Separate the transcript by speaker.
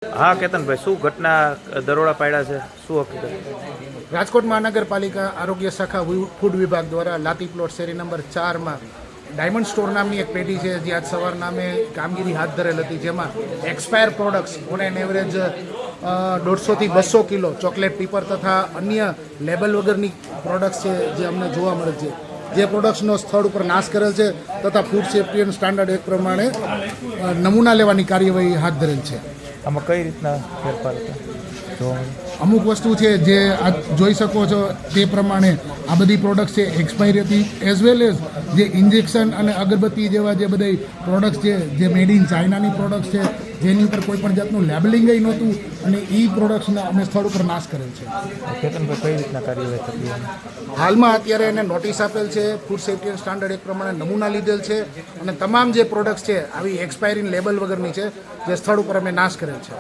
Speaker 1: હા કેતનભાઈ, શું ઘટના દરોડા પાડ્યા છે, શું હકીકત?
Speaker 2: રાજકોટ મહાનગરપાલિકા આરોગ્ય શાખા ફૂડ વિભાગ દ્વારા લાતી પ્લોટ શેરી નંબર 4માં ડાયમંડ સ્ટોર નામની એક પેઢી છે, જે આજ સવારના અમે કામગીરી હાથ ધરેલ હતી, જેમાં expire products on an average 150 થી 200 કિલો ચોકલેટ પીપર તથા અન્ય લેબલ વગરની પ્રોડક્ટ્સ છે જે અમને જોવા મળે છે, જે પ્રોડક્ટ્સનો સ્થળ ઉપર નાશ કરેલ છે તથા food safety and standard act પ્રમાણે નમૂના લેવાની કાર્યવાહી હાથ ધરેલ છે.
Speaker 1: આમાં કઈ રીતના ફેરફાર હતો જોવા મળે?
Speaker 2: અમુક વસ્તુ છે જે આપ જોઈ શકો છો તે પ્રમાણે આ બધી પ્રોડક્ટ્સ છે એક્સપાયરી હતી, એઝ વેલ એઝ જે ઇન્જેક્શન અને અગરબત્તી જેવા જે બધી પ્રોડક્ટ્સ છે જે મેડ ઇન ચાઇનાની પ્રોડક્ટ્સ છે, જેની ઉપર કોઈ પણ જાતનું લેબલિંગ નહોતું, અને એ પ્રોડક્ટ્સના અમે સ્થળ ઉપર નાશ કરેલ છે.
Speaker 1: કેતનભાઈ, કઈ રીતના કાર્યવાહી થતી?
Speaker 2: હાલમાં અત્યારે એને નોટિસ આપેલ છે, ફૂડ સેફ્ટી એન્ડ સ્ટાન્ડર્ડ એક પ્રમાણે નમૂના લીધેલ છે, અને તમામ જે પ્રોડક્ટ્સ છે આવી એક્સપાયરી લેબલ વગરની છે જે સ્થળ ઉપર અમે નાશ કરેલ છે.